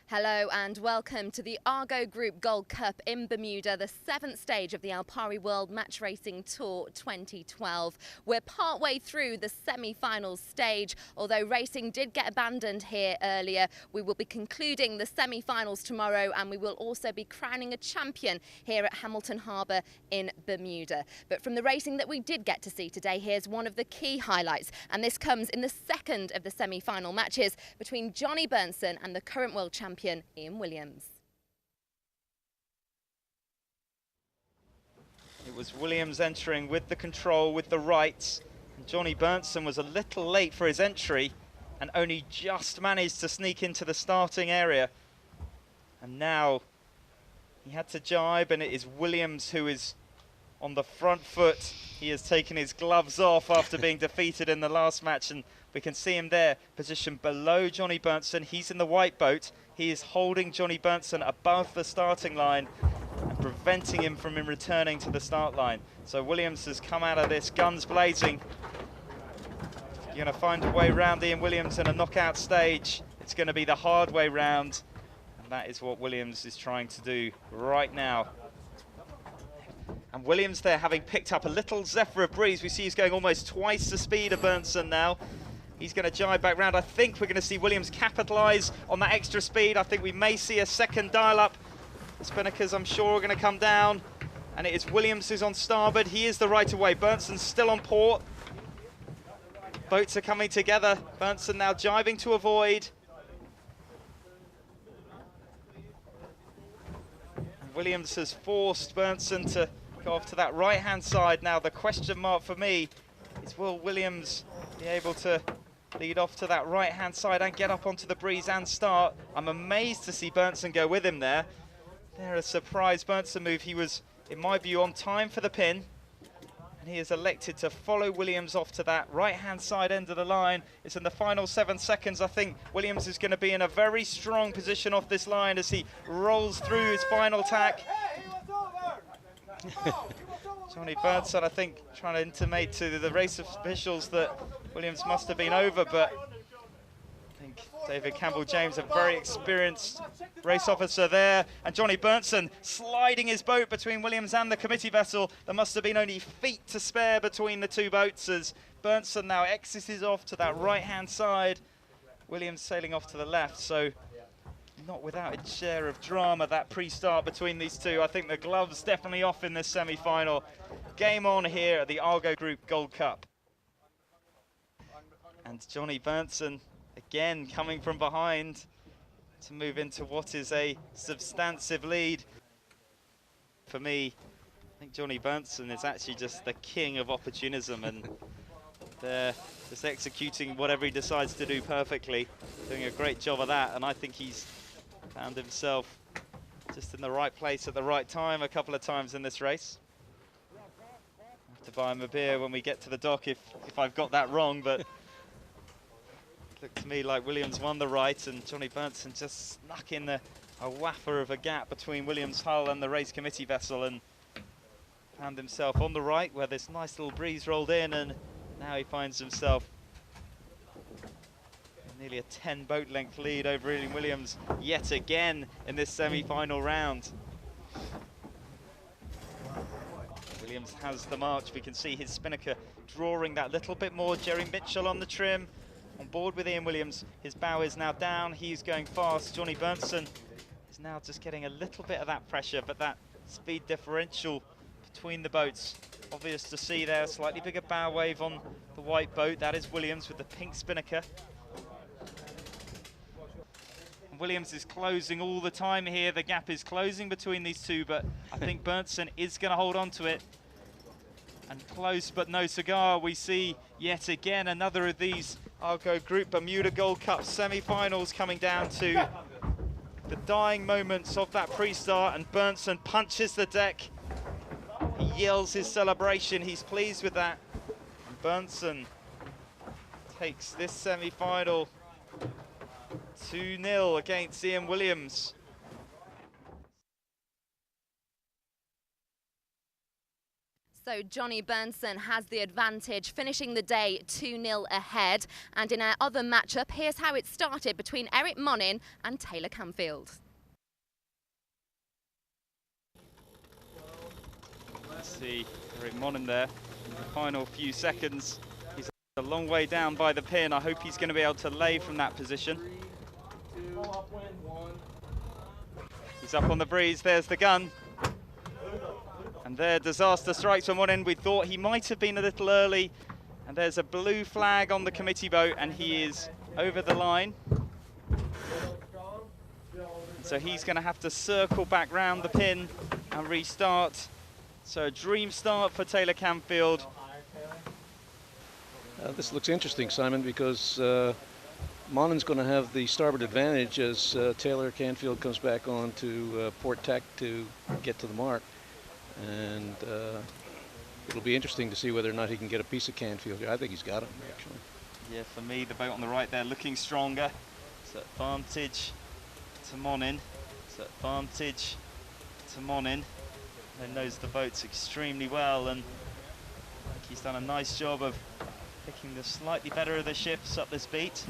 Hello and welcome to the Argo Group Gold Cup in Bermuda, the 7th stage of the Alpari World Match Racing Tour 2012. We're partway through the semi-finals stage. Although racing did get abandoned here earlier, we will be concluding the semi-finals tomorrow, and we will also be crowning a champion here at Hamilton Harbour in Bermuda. But from the racing that we did get to see today, here's one of the key highlights, and this comes in the second of the semi-final matches between Johnny Bernson and the current world champion Ian Williams. It was Williams entering with the control, with the rights. And Johnny Bernson was a little late for his entry and only just managed to sneak into the starting area. And now he had to jibe, and it is Williams who is on the front foot. He has taken his gloves off after being defeated in the last match, and we can see him there, positioned below Johnny Bernson. He's in the white boat. He is holding Johnny Bernson above the starting line and preventing him from returning to the start line. So Williams has come out of this guns blazing. You're going to find a way round Ian Williams in a knockout stage. It's going to be the hard way round, and that is what Williams is trying to do right now. And Williams there, having picked up a little zephyr of breeze. We see he's going almost twice the speed of Bernson now. He's going to jibe back round. I think we're going to see Williams capitalise on that extra speed. I think we may see a second dial-up. Spinnakers, I'm sure, are going to come down. And it is Williams who's on starboard. He is the right of way. Bernson's still on port. Boats are coming together. Bernson now jibing to avoid. And Williams has forced Bernson to go off to that right-hand side. Now the question mark for me is, will Williams be able to lead off to that right-hand side and get up onto the breeze and start? I'm amazed to see Bernson go with him there. There, a surprise Bernson move. He was, in my view, on time for the pin, and he has elected to follow Williams off to that right-hand side end of the line. It's in the final 7 seconds. I think Williams is going to be in a very strong position off this line as he rolls through his final tack. Johnny Bernson, I think, trying to intimate to the race officials that Williams must have been over, but I think David Campbell-James, a very experienced race officer there, and Johnny Bernson sliding his boat between Williams and the committee vessel. There must have been only feet to spare between the two boats as Bernson now exits off to that right-hand side. Williams sailing off to the left, so not without a share of drama, that pre-start between these two. I think the gloves definitely off in this semi-final. Game on here at the Argo Group Gold Cup. And Johnny Bernson, again, coming from behind to move into what is a substantive lead. For me, I think Johnny Bernson is actually just the king of opportunism, and they're just executing whatever he decides to do perfectly, doing a great job of that, and I think he's found himself Just in the right place at the right time a couple of times in this race. I have to buy him a beer when we get to the dock if I've got that wrong, but it looked to me like Williams won the right and Johnny Berntsen just snuck in a waffer of a gap between Williams' hull and the race committee vessel and found himself on the right where this nice little breeze rolled in, and now he finds himself nearly a 10 boat length lead over Ian Williams yet again in this semi-final round. Williams has the march. We can see his spinnaker drawing that little bit more. Jerry Mitchell on the trim, on board with Ian Williams. His bow is now down. He's going fast. Johnny Berntsen is now just getting a little bit of that pressure, but that speed differential between the boats, obvious to see there. Slightly bigger bow wave on the white boat. That is Williams with the pink spinnaker. Williams is closing all the time here. The gap is closing between these two, but I think Berntsen is going to hold on to it. And close but no cigar. We see yet again another of these Argo Group Bermuda Gold Cup semi-finals coming down to the dying moments of that pre-start, and Berntsen punches the deck. He yells his celebration. He's pleased with that. And Berntsen takes this semi-final 2-0 against Ian Williams. So Johnny Berntsen has the advantage, finishing the day 2-0 ahead. And in our other matchup, here's how it started between Eric Monin and Taylor Canfield. Let's see Eric Monin there in the final few seconds. He's a long way down by the pin. I hope he's going to be able to lay from that position. He's up on the breeze. There's the gun. And there, disaster strikes from one end. We thought he might have been a little early. And there's a blue flag on the committee boat, and he is over the line. So he's going to have to circle back round the pin and restart. So a dream start for Taylor Canfield. This looks interesting, Simon, because Monin's going to have the starboard advantage as Taylor Canfield comes back on to port tack to get to the mark. And it'll be interesting to see whether or not he can get a piece of Canfield here. I think he's got him, actually. Yeah, for me, the boat on the right there looking stronger. It's advantage to Monin. It's advantage to Monin. He knows the boats extremely well, and I think he's done a nice job of picking the slightly better of the ships up this beat.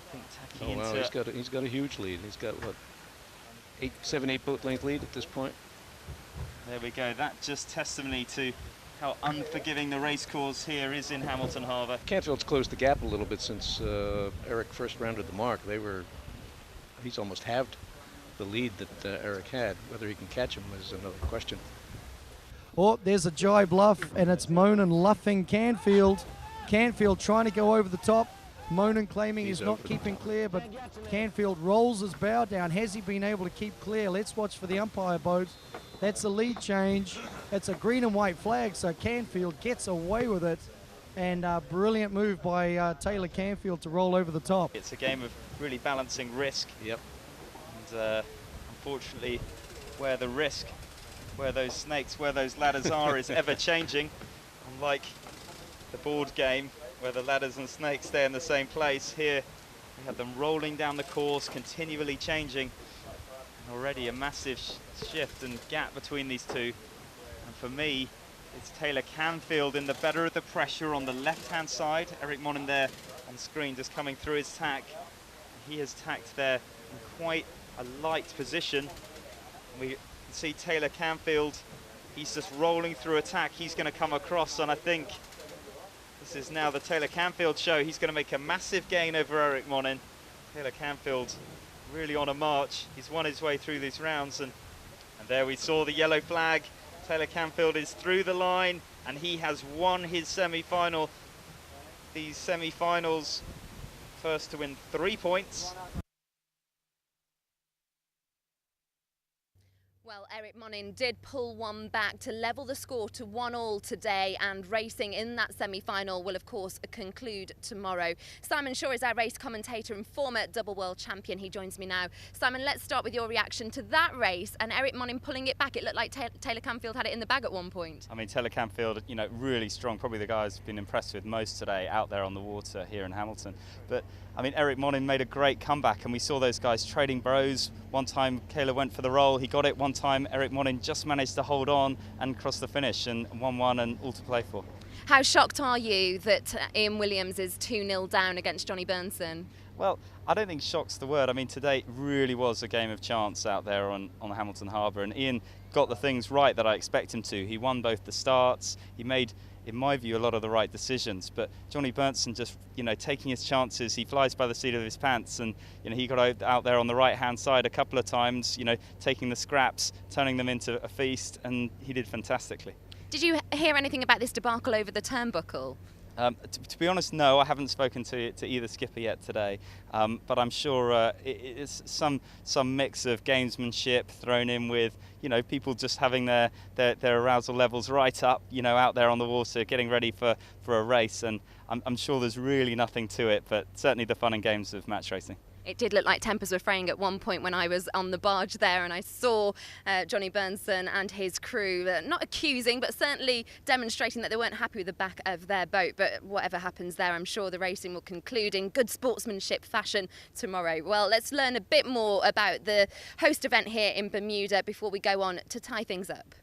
I think tacking wow, into he's got a huge lead. He's got what, 7-8 boat length lead at this point. There we go. That just testimony to how unforgiving the race course here is in Hamilton Harbour. Canfield's closed the gap a little bit since Eric first rounded the mark. He's almost halved the lead that Eric had. Whether he can catch him is another question. Oh, there's a jibe luff, and it's Monin luffing Canfield. Canfield trying to go over the top. Monin claiming he's not keeping clear, but Canfield rolls his bow down. Has he been able to keep clear? Let's watch for the umpire boat. That's a lead change. It's a green and white flag, so Canfield gets away with it. And brilliant move by Taylor Canfield to roll over the top. It's a game of really balancing risk. Yep. And unfortunately, where the risk, where those snakes, where those ladders are is ever changing. Unlike the board game, where the ladders and snakes stay in the same place, here we have them rolling down the course, continually changing. And already a massive shift and gap between these two. And for me, it's Taylor Canfield in the better of the pressure on the left-hand side. Eric Monin there on screen just coming through his tack. He has tacked there in quite a light position. We can see Taylor Canfield, he's just rolling through attack. He's going to come across, and I think this is now the Taylor Canfield show. He's going to make a massive gain over Eric Monin. Taylor Canfield really on a march. He's won his way through these rounds, and there we saw the yellow flag. Taylor Canfield is through the line, and he has won his semi-final. These semi-finals, first to win 3 points. Well, Eric Monin did pull one back to level the score to 1-1 today, and racing in that semi-final will of course conclude tomorrow. Simon Shaw is our race commentator and former double world champion. He joins me now. Simon, let's start with your reaction to that race and Eric Monin pulling it back. It looked like Taylor Canfield had it in the bag at one point. I mean, Taylor Canfield, you know, really strong. Probably the guy I've been impressed with most today out there on the water here in Hamilton. But I mean, Eric Monin made a great comeback, and we saw those guys trading blows. One time, Kayla went for the roll. He got it. One time, Eric Monin just managed to hold on and cross the finish, and 1-1 and all to play for. How shocked are you that Ian Williams is 2-0 down against Johnny Bernson? Well, I don't think shock's the word. I mean, today really was a game of chance out there on Hamilton Harbour, and Ian got the things right that I expect him to. He won both the starts. He made, in my view, a lot of the right decisions. But Johnny Bernson just, you know, taking his chances. He flies by the seat of his pants, and you know, he got out there on the right-hand side a couple of times. You know, taking the scraps, turning them into a feast, and he did fantastically. Did you hear anything about this debacle over the turnbuckle? To be honest, no, I haven't spoken to either skipper yet today, but I'm sure it's some mix of gamesmanship thrown in with, you know, people just having their arousal levels right up, you know, out there on the water, getting ready for a race, and I'm sure there's really nothing to it, but certainly the fun and games of match racing. It did look like tempers were fraying at one point when I was on the barge there, and I saw Johnny Bernson and his crew not accusing but certainly demonstrating that they weren't happy with the back of their boat. But whatever happens there, I'm sure the racing will conclude in good sportsmanship fashion tomorrow. Well, let's learn a bit more about the host event here in Bermuda before we go on to tie things up.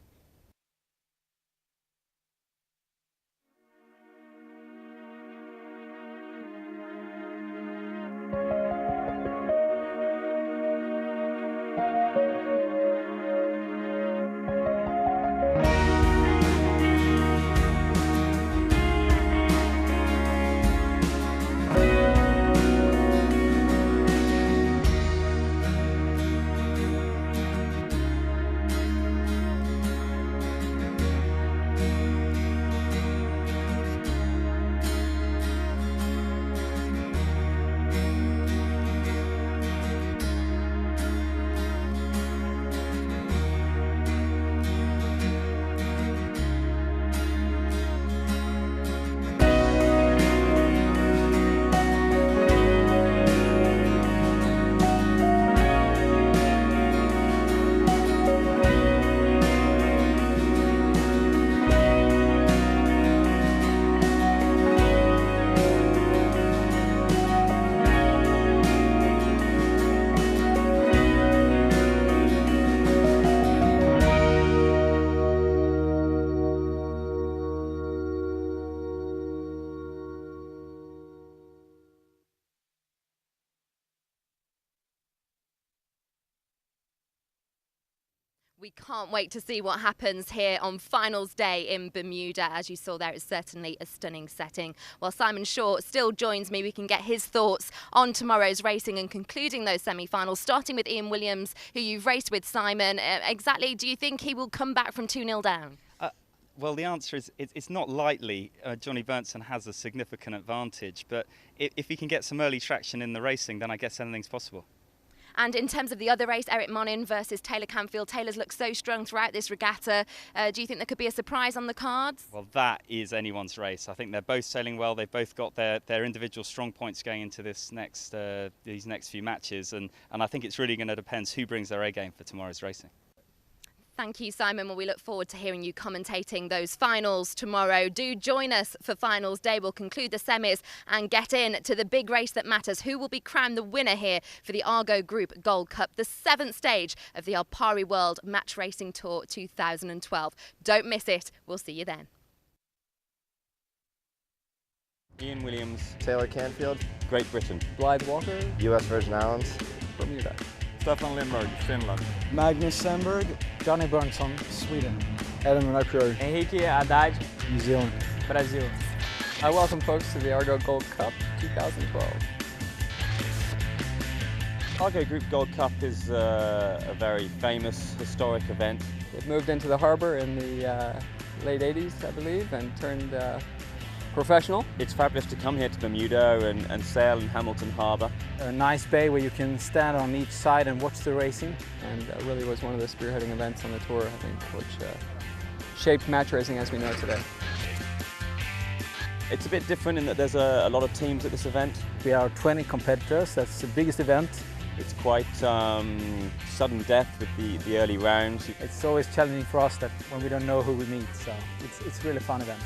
We can't wait to see what happens here on finals day in Bermuda. As you saw there, it's certainly a stunning setting. While Simon Shaw still joins me, we can get his thoughts on tomorrow's racing and concluding those semi-finals, starting with Ian Williams, who you've raced with, Simon. Exactly, do you think he will come back from 2-0 down? Well, the answer is it's not likely. Johnny Bernson has a significant advantage, but if he can get some early traction in the racing, then I guess anything's possible. And in terms of the other race, Eric Monin versus Taylor Canfield, Taylor's looked so strong throughout this regatta. Do you think there could be a surprise on the cards? Well, that is anyone's race. I think they're both sailing well. They've both got their individual strong points going into this these next few matches, and I think it's really going to depend who brings their A game for tomorrow's racing. Thank you, Simon. Well, we look forward to hearing you commentating those finals tomorrow. Do join us for finals day. We'll conclude the semis and get in to the big race that matters. Who will be crowned the winner here for the Argo Group Gold Cup, the 7th stage of the Alpari World Match Racing Tour 2012. Don't miss it. We'll see you then. Ian Williams, Taylor Canfield, Great Britain. Blythe Walker, U.S. Virgin Islands, Bermuda. Stefan Lindberg, Finland. Magnus Sandberg, Johnny Bernson, Sweden. Adam Rapure, Henrique Haddad, New Zealand. Brazil. I welcome folks to the Argo Gold Cup 2012. Argo Group Gold Cup is a very famous, historic event. It moved into the harbour in the late 80s, I believe, and turned Professional. It's fabulous to come here to Bermuda and sail in Hamilton Harbour. A nice bay where you can stand on each side and watch the racing. And really was one of the spearheading events on the tour, I think, which shaped match racing as we know it today. It's a bit different in that there's a lot of teams at this event. We are 20 competitors, that's the biggest event. It's quite sudden death with the early rounds. It's always challenging for us that when we don't know who we meet, so it's a really fun event.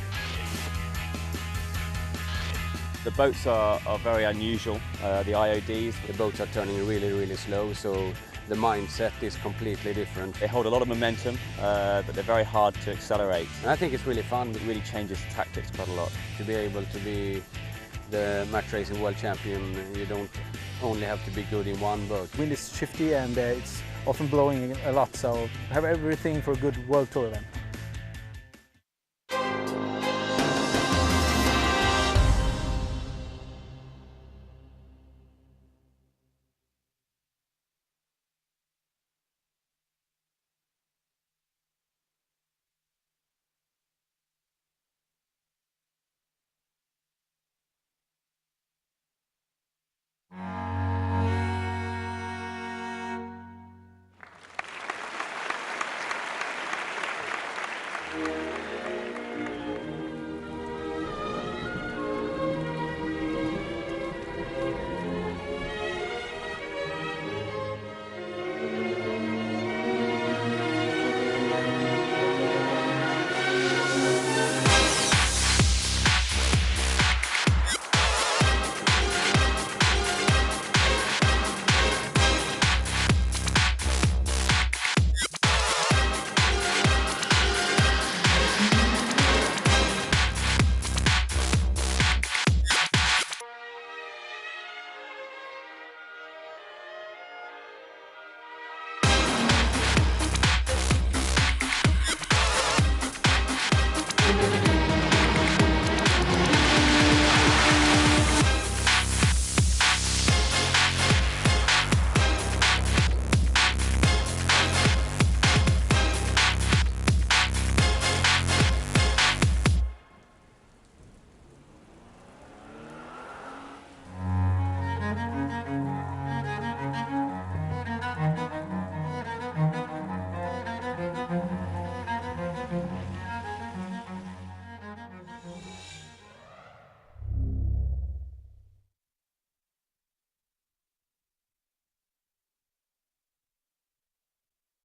The boats are very unusual, the IODs. The boats are turning really, really slow, so the mindset is completely different. They hold a lot of momentum, but they're very hard to accelerate. And I think it's really fun. It really changes tactics quite a lot. To be able to be the match racing world champion, you don't only have to be good in one boat. Wind is shifty and it's often blowing a lot, so have everything for a good world tour event.